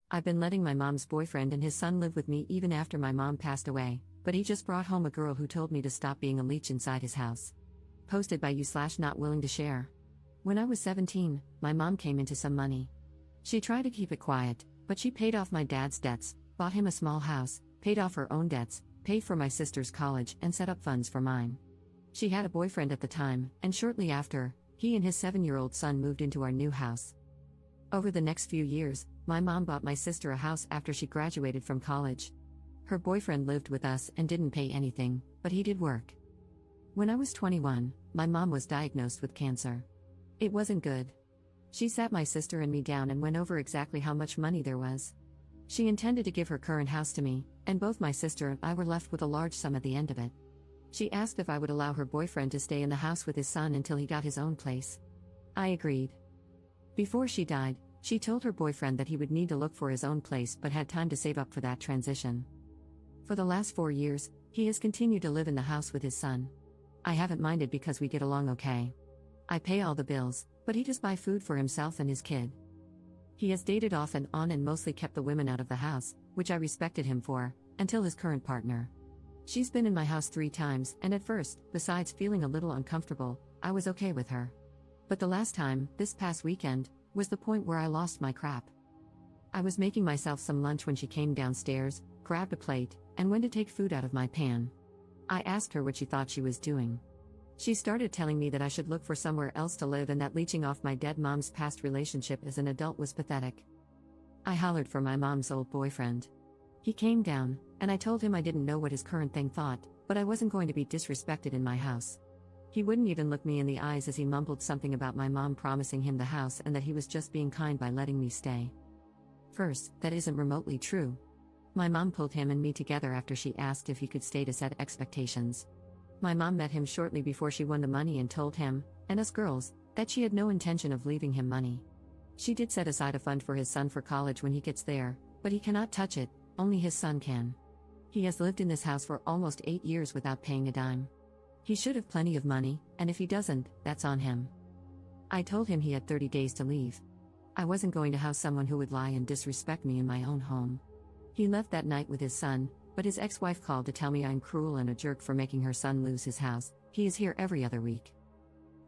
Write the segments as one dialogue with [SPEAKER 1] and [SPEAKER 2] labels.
[SPEAKER 1] I've been letting my mom's boyfriend and his son live with me even after my mom passed away, but he just brought home a girl who told me to stop being a leech inside his house. Posted by you/not willing to share. When I was 17, my mom came into some money. She tried to keep it quiet, but she paid off my dad's debts, bought him a small house, paid off her own debts, paid for my sister's college, and set up funds for mine. She had a boyfriend at the time, and shortly after, he and his 7-year-old son moved into our new house. Over the next few years, my mom bought my sister a house after she graduated from college. Her boyfriend lived with us and didn't pay anything, but he did work. When I was 21, my mom was diagnosed with cancer. It wasn't good. She sat my sister and me down and went over exactly how much money there was. She intended to give her current house to me, and both my sister and I were left with a large sum at the end of it. She asked if I would allow her boyfriend to stay in the house with his son until he got his own place. I agreed. Before she died, she told her boyfriend that he would need to look for his own place but had time to save up for that transition. For the last 4 years, he has continued to live in the house with his son. I haven't minded because we get along okay. I pay all the bills, but he does buy food for himself and his kid. He has dated off and on and mostly kept the women out of the house, which I respected him for, until his current partner. She's been in my house 3 times, and at first, besides feeling a little uncomfortable, I was okay with her. But the last time, this past weekend, was the point where I lost my crap. I was making myself some lunch when she came downstairs, grabbed a plate, and went to take food out of my pan. I asked her what she thought she was doing. She started telling me that I should look for somewhere else to live and that leeching off my dead mom's past relationship as an adult was pathetic. I hollered for my mom's old boyfriend. He came down, and I told him I didn't know what his current thing thought, but I wasn't going to be disrespected in my house. He wouldn't even look me in the eyes as he mumbled something about my mom promising him the house and that he was just being kind by letting me stay. First, that isn't remotely true. My mom pulled him and me together after she asked if he could stay to set expectations. My mom met him shortly before she won the money and told him, and us girls, that she had no intention of leaving him money. She did set aside a fund for his son for college when he gets there, but he cannot touch it, only his son can. He has lived in this house for almost 8 years without paying a dime. He should have plenty of money, and if he doesn't, that's on him. I told him he had 30 days to leave. I wasn't going to house someone who would lie and disrespect me in my own home. He left that night with his son, but his ex-wife called to tell me I'm cruel and a jerk for making her son lose his house. He is here every other week.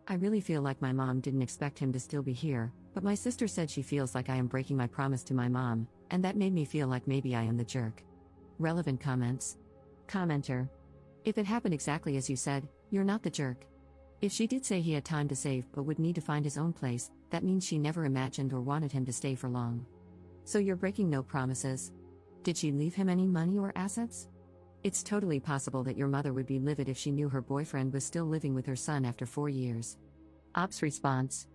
[SPEAKER 1] I really feel like my mom didn't expect him to still be here, but my sister said she feels like I am breaking my promise to my mom, and that made me feel like maybe I am the jerk. Relevant comments. Commenter. If it happened exactly as you said, you're not the jerk. If she did say he had time to save but would need to find his own place, that means she never imagined or wanted him to stay for long. So you're breaking no promises. Did she leave him any money or assets? It's totally possible that your mother would be livid if she knew her boyfriend was still living with her son after 4 years. Ops response.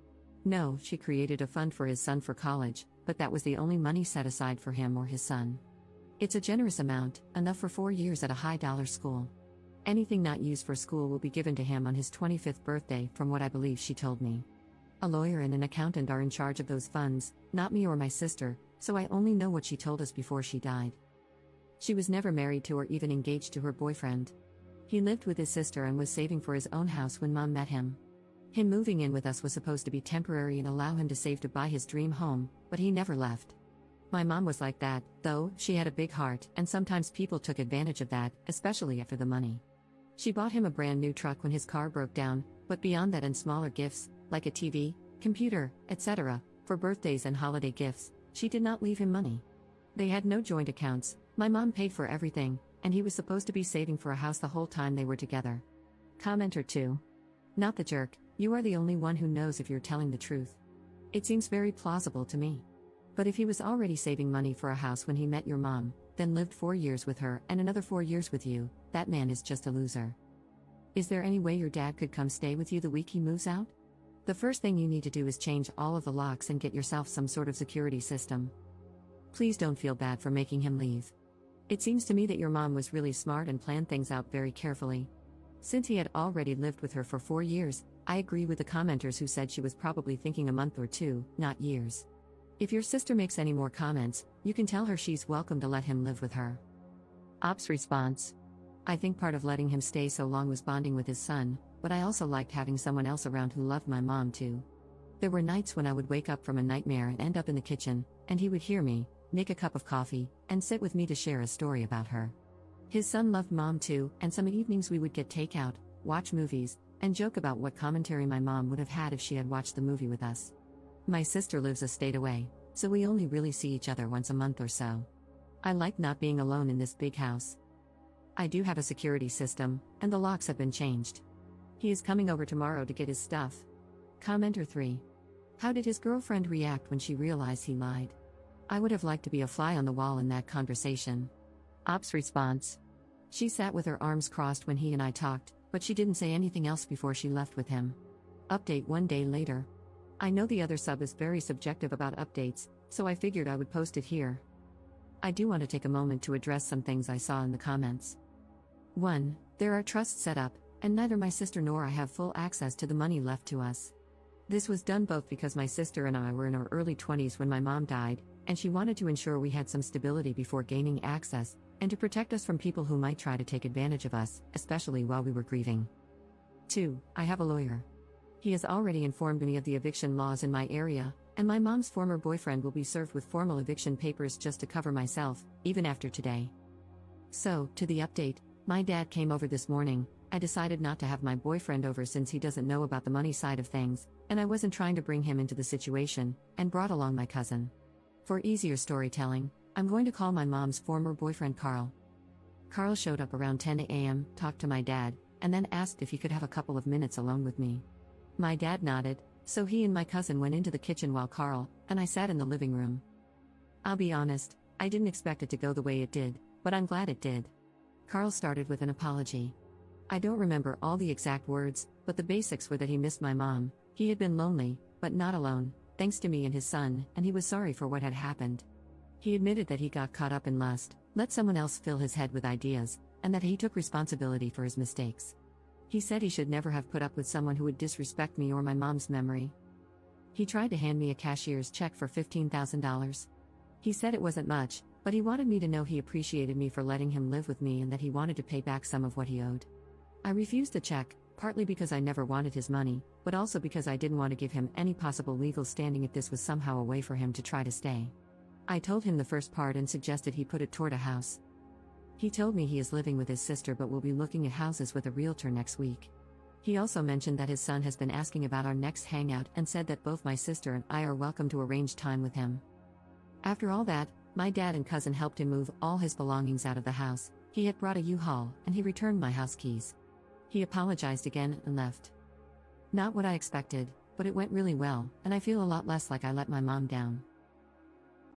[SPEAKER 1] No, she created a fund for his son for college, but that was the only money set aside for him or his son. It's a generous amount, enough for 4 years at a high-dollar school. Anything not used for school will be given to him on his 25th birthday, from what I believe she told me. A lawyer and an accountant are in charge of those funds, not me or my sister, so I only know what she told us before she died. She was never married to or even engaged to her boyfriend. He lived with his sister and was saving for his own house when Mom met him. Him moving in with us was supposed to be temporary and allow him to save to buy his dream home, but he never left. My mom was like that, though. She had a big heart, and sometimes people took advantage of that, especially after the money. She bought him a brand new truck when his car broke down, but beyond that and smaller gifts, like a TV, computer, etc., for birthdays and holiday gifts, she did not leave him money. They had no joint accounts, my mom paid for everything, and he was supposed to be saving for a house the whole time they were together. Commenter 2. Not the jerk, you are the only one who knows if you're telling the truth. It seems very plausible to me. But if he was already saving money for a house when he met your mom, then lived 4 years with her and another 4 years with you, that man is just a loser. Is there any way your dad could come stay with you the week he moves out? The first thing you need to do is change all of the locks and get yourself some sort of security system. Please don't feel bad for making him leave. It seems to me that your mom was really smart and planned things out very carefully. Since he had already lived with her for 4 years, I agree with the commenters who said she was probably thinking a month or 2, not years. If your sister makes any more comments, you can tell her she's welcome to let him live with her. Ops response. I think part of letting him stay so long was bonding with his son, but I also liked having someone else around who loved my mom too. There were nights when I would wake up from a nightmare and end up in the kitchen, and he would hear me, make a cup of coffee, and sit with me to share a story about her. His son loved mom too, and some evenings we would get takeout, watch movies, and joke about what commentary my mom would have had if she had watched the movie with us. My sister lives a state away, so we only really see each other once a month or so. I like not being alone in this big house. I do have a security system, and the locks have been changed. He is coming over tomorrow to get his stuff. Commenter 3. How did his girlfriend react when she realized he lied? I would have liked to be a fly on the wall in that conversation. Ops response. She sat with her arms crossed when he and I talked, but she didn't say anything else before she left with him. Update 1 day later. I know the other sub is very subjective about updates, so I figured I would post it here. I do want to take a moment to address some things I saw in the comments. 1. There are trusts set up, and neither my sister nor I have full access to the money left to us. This was done both because my sister and I were in our early 20s when my mom died, and she wanted to ensure we had some stability before gaining access, and to protect us from people who might try to take advantage of us, especially while we were grieving. 2. I have a lawyer. He has already informed me of the eviction laws in my area, and my mom's former boyfriend will be served with formal eviction papers just to cover myself, even after today. So, to the update, my dad came over this morning. I decided not to have my boyfriend over since he doesn't know about the money side of things, and I wasn't trying to bring him into the situation, and brought along my cousin. For easier storytelling, I'm going to call my mom's former boyfriend Carl. Carl showed up around 10 a.m., talked to my dad, and then asked if he could have a couple of minutes alone with me. My dad nodded, so he and my cousin went into the kitchen while Carl and I sat in the living room. I'll be honest, I didn't expect it to go the way it did, but I'm glad it did. Carl started with an apology. I don't remember all the exact words, but the basics were that he missed my mom, he had been lonely, but not alone, thanks to me and his son, and he was sorry for what had happened. He admitted that he got caught up in lust, let someone else fill his head with ideas, and that he took responsibility for his mistakes. He said he should never have put up with someone who would disrespect me or my mom's memory. He tried to hand me a cashier's check for $15,000. He said it wasn't much, but he wanted me to know he appreciated me for letting him live with me and that he wanted to pay back some of what he owed. I refused the check, partly because I never wanted his money, but also because I didn't want to give him any possible legal standing if this was somehow a way for him to try to stay. I told him the first part and suggested he put it toward a house. He told me he is living with his sister but will be looking at houses with a realtor next week. He also mentioned that his son has been asking about our next hangout and said that both my sister and I are welcome to arrange time with him. After all that, my dad and cousin helped him move all his belongings out of the house. He had brought a U-Haul, and he returned my house keys. He apologized again and left. Not what I expected, but it went really well, and I feel a lot less like I let my mom down.